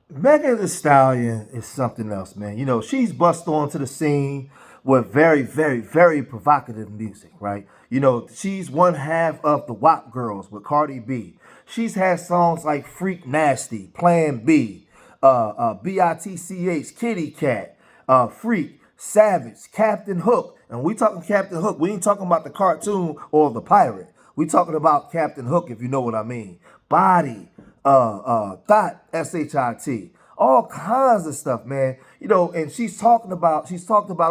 Megan Thee Stallion is something else, man. You know, she's bust onto the scene with very, very, very provocative music, right? You know, she's one half of the WAP girls with Cardi B. She's had songs like Freak Nasty, Plan B, BITCH, Kitty Cat, Freak, Savage, Captain Hook. And we talking Captain Hook, we ain't talking about the cartoon or the pirate. We talking about Captain Hook, if you know what I mean. Body, Thought, SHIT, all kinds of stuff, man. You know, and she's talked about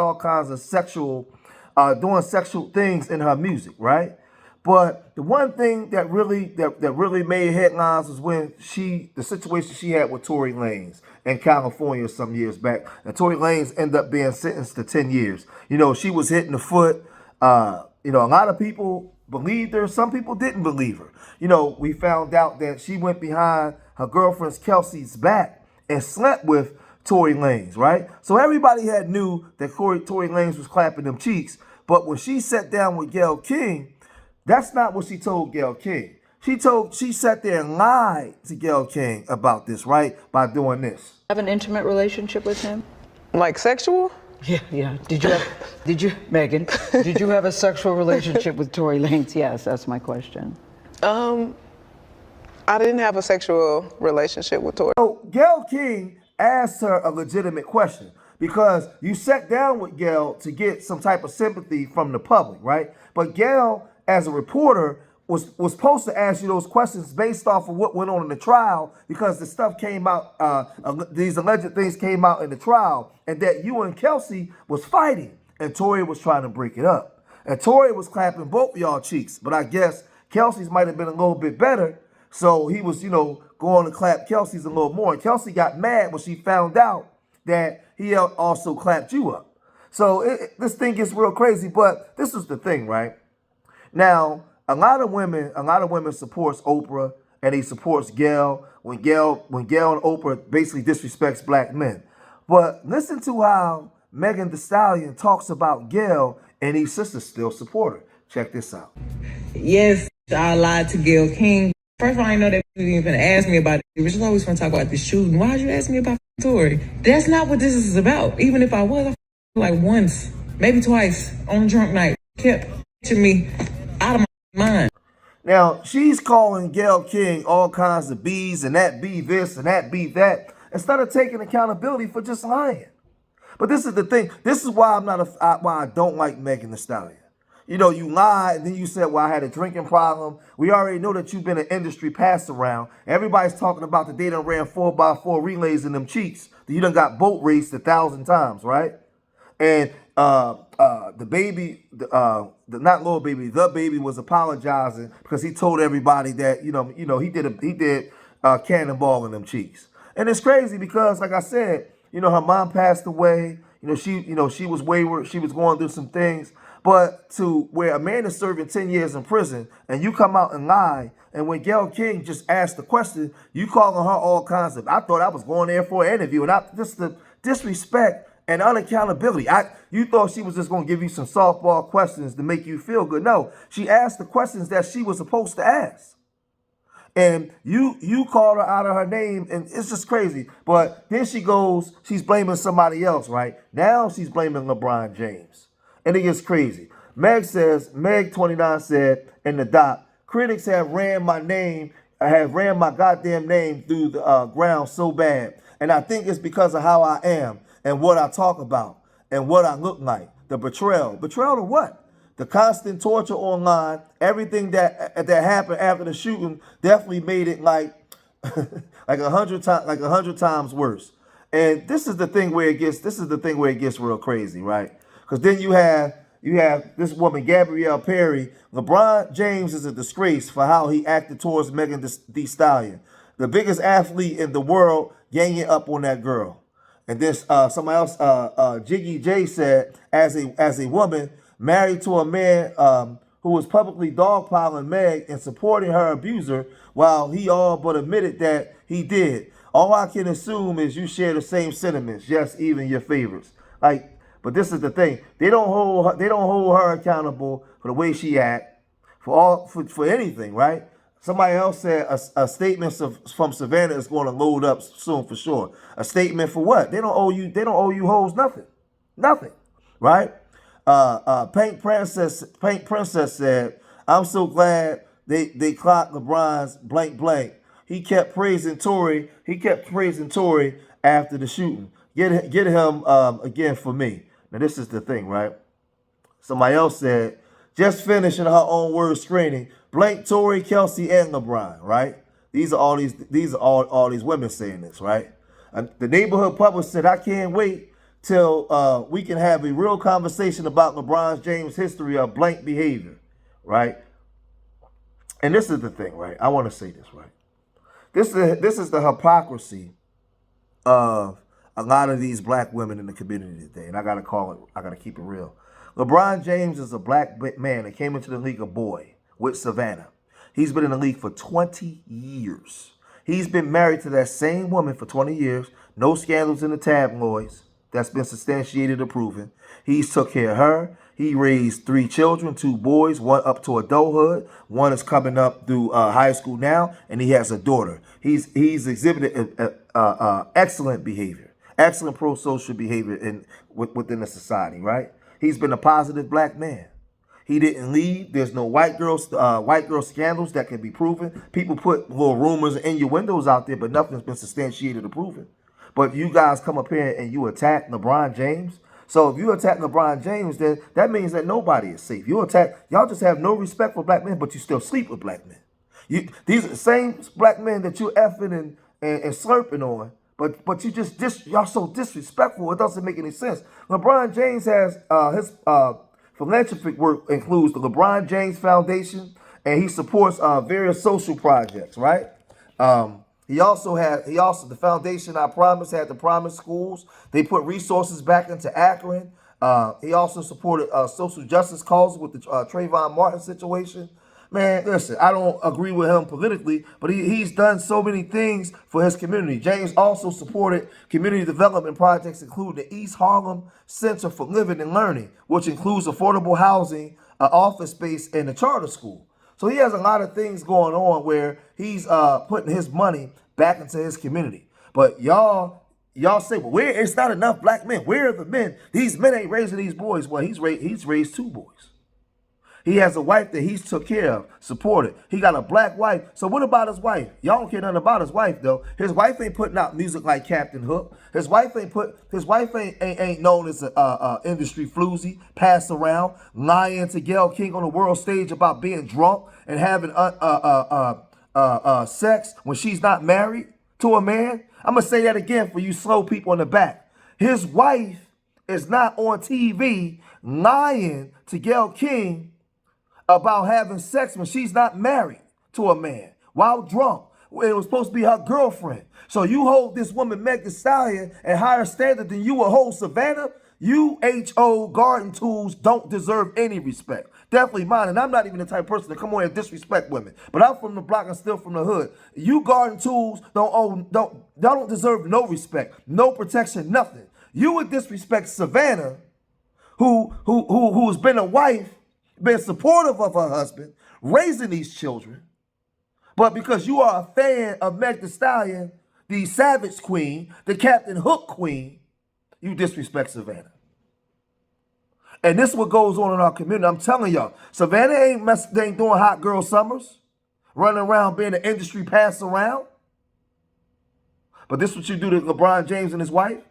all kinds of sexual, doing sexual things in her music, right? But the one thing that really made headlines was when the situation she had with Tory Lanez in California some years back, and Tory Lanez ended up being sentenced to 10 years. You know, she was hitting the foot. You know, a lot of people believed her. Some people didn't believe her. You know, we found out that she went behind her girlfriend's Kelsey's back and slept with Tory Lanez, right? So everybody had knew that Tory Lanez was clapping them cheeks. But when she sat down with Gayle King, that's not what she told Gayle King. She sat there and lied to Gayle King about this, right? By doing this. Have an intimate relationship with him? Like sexual? Yeah. Megan, did you have a sexual relationship with Tory Lanez? Yes, that's my question. I didn't have a sexual relationship with Tory. So Gayle King asked her a legitimate question because you sat down with Gayle to get some type of sympathy from the public, right? But Gayle, as a reporter, was supposed to ask you those questions based off of what went on in the trial because the stuff came out, these alleged things came out in the trial, and that you and Kelsey was fighting, and Tory was trying to break it up. And Tory was clapping both of y'all cheeks, but I guess Kelsey's might have been a little bit better, so he was, you know, going to clap Kelsey's a little more. And Kelsey got mad when she found out that he also clapped you up. So this thing gets real crazy, but this is the thing, right? Now, a lot of women supports Oprah and he supports Gayle when Gayle and Oprah basically disrespects black men. But listen to how Megan Thee Stallion talks about Gayle and these sisters still support her. Check this out. Yes, I lied to Gayle King. First of all, I know that you even asked me about it. We're just always want to talk about this shooting. Why'd you ask me about Tory? That's not what this is about. Even if I was, I like once, maybe twice on a drunk night. Kept me out of my mind. Now, she's calling Gayle King all kinds of B's and that be this and that be that instead of taking accountability for just lying. But this is the thing. This is why why I don't like Megan Thee Stallion. You know, you lied, and then you said, well, I had a drinking problem. We already know that you've been an industry pass around. Everybody's talking about the day done ran 4x4 relays in them cheeks. You done got boat raced 1,000 times, right? And the baby, not little baby, the baby was apologizing because he told everybody that, he did cannonball in them cheeks. And it's crazy because, like I said, her mom passed away. She was wayward. She was going through some things. But to where a man is serving 10 years in prison and you come out and lie, and when Gayle King just asked the question, you calling her all kinds of, I thought I was going there for an interview, and just the disrespect and unaccountability. You thought she was just going to give you some softball questions to make you feel good. No, she asked the questions that she was supposed to ask. And you called her out of her name, and it's just crazy. But then she's blaming somebody else, right? Now she's blaming LeBron James. And it gets crazy. Meg29 said in the doc, critics have ran my goddamn name through the ground so bad. And I think it's because of how I am and what I talk about and what I look like. The betrayal. Betrayal to what? The constant torture online, everything that happened after the shooting definitely made it like 100 times worse. And this is the thing where it gets real crazy, right? Because then you have this woman, Gabrielle Perry. LeBron James is a disgrace for how he acted towards Megan Thee Stallion, the biggest athlete in the world, ganging up on that girl. And this somebody else, Jiggy J said, as a woman married to a man who was publicly dogpiling Meg and supporting her abuser, while he all but admitted that he did. All I can assume is you share the same sentiments, yes, even your favorites. But this is the thing: they don't hold her accountable for the way she act, for anything, right? Somebody else said a statement from Savannah is going to load up soon for sure. A statement for what? They don't owe you. They don't owe you hoes nothing, nothing, right? Paint Princess said, "I'm so glad they clocked LeBron's blank blank. He kept praising Tory. He kept praising Tory after the shooting. Get him again for me." Now this is the thing, right? Somebody else said, just finishing her own word screening, blank Tory, Kelsey, and LeBron, right? These are all these women saying this, right? The neighborhood public said, I can't wait till we can have a real conversation about LeBron James' history of blank behavior, right? And this is the thing, right? I want to say this, right? This is the hypocrisy of a lot of these black women in the community today. And I got to keep it real. LeBron James is a black man that came into the league a boy with Savannah. He's been in the league for 20 years. He's been married to that same woman for 20 years. No scandals in the tabloids. That's been substantiated or proven. He's took care of her. He raised 3 children, 2 boys, one up to adulthood. One is coming up through high school now, and he has a daughter. He's exhibited excellent behavior, excellent pro-social behavior within the society, right? He's been a positive black man. He didn't leave. There's no white girl scandals that can be proven. People put little rumors and innuendos out there, but nothing's been substantiated or proven. But you guys come up here and you attack LeBron James. So if you attack LeBron James, then that means that nobody is safe. Y'all just have no respect for black men, but you still sleep with black men. These are the same black men that you're effing and slurping on. But y'all so disrespectful, it doesn't make any sense. LeBron James has his philanthropic work includes the LeBron James Foundation, and he supports various social projects, right? The foundation, I Promise, had the Promise schools. They put resources back into Akron. He also supported social justice causes with the Trayvon Martin situation. Man, listen, I don't agree with him politically, but he's done so many things for his community. James also supported community development projects, including the East Harlem Center for Living and Learning, which includes affordable housing, office space, and a charter school. So he has a lot of things going on where he's putting his money back into his community. But y'all say, well, it's not enough black men. Where are the men? These men ain't raising these boys. Well, he's raised 2 boys. He has a wife that he's took care of, supported. He got a black wife. So what about his wife? Y'all don't care nothing about his wife, though. His wife ain't putting out music like Captain Hook. His wife ain't known as a industry floozy, pass around, lying to Gayle King on the world stage about being drunk and having sex when she's not married to a man. I'm gonna say that again for you slow people in the back. His wife is not on TV lying to Gayle King about having sex when she's not married to a man while drunk. It was supposed to be her girlfriend. So you hold this woman, Meg Thee Stallion, at higher standard than you will hold Savannah. You H.O. Garden Tools don't deserve any respect. Definitely mine. And I'm not even the type of person to come on and disrespect women. But I'm from the block and still from the hood. You Garden Tools don't deserve no respect, no protection, nothing. You would disrespect Savannah, who's been a wife, been supportive of her husband, raising these children. But because you are a fan of Meg Thee Stallion, the Savage Queen, the Captain Hook Queen, you disrespect Savannah. And this is what goes on in our community. I'm telling y'all, Savannah ain't doing hot girl summers, running around being an industry pass around. But this is what you do to LeBron James and his wife?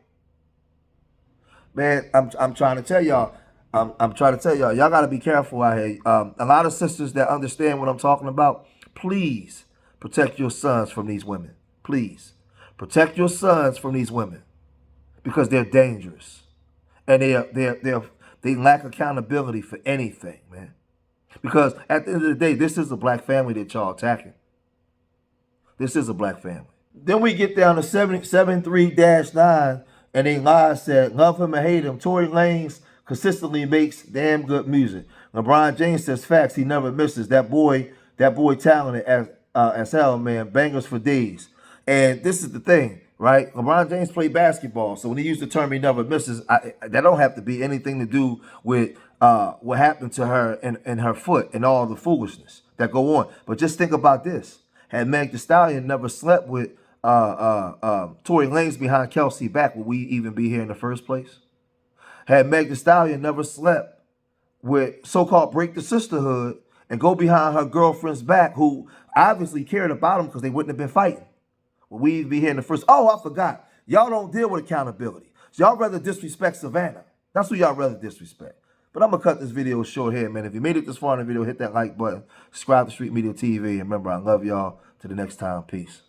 Man, I'm trying to tell y'all. I'm trying to tell y'all, y'all got to be careful out here. A lot of sisters that understand what I'm talking about, please protect your sons from these women. Please. Protect your sons from these women because they're dangerous. And they lack accountability for anything, man. Because at the end of the day, this is a black family that y'all attacking. This is a black family. Then we get down to 73-9, and they live said, love him or hate him, Tory Lanez consistently makes damn good music. LeBron James says facts, he never misses. That boy talented as hell, man. Bangers for days. And this is the thing, right? LeBron James played basketball, so when he used the term he never misses, that don't have to be anything to do with what happened to her and her foot and all the foolishness that go on. But just think about this. Had Meg Thee Stallion never slept with Tory Lanez behind Kelsey back, would we even be here in the first place? Had Meg Thee Stallion never slept with so-called Break the Sisterhood and go behind her girlfriend's back, who obviously cared about him because they wouldn't have been fighting, would we even be here in the first? Oh, I forgot. Y'all don't deal with accountability. So y'all rather disrespect Savannah. That's who y'all rather disrespect. But I'm going to cut this video short here, man. If you made it this far in the video, hit that like button. Subscribe to Street Media TV. And remember, I love y'all. Till the next time. Peace.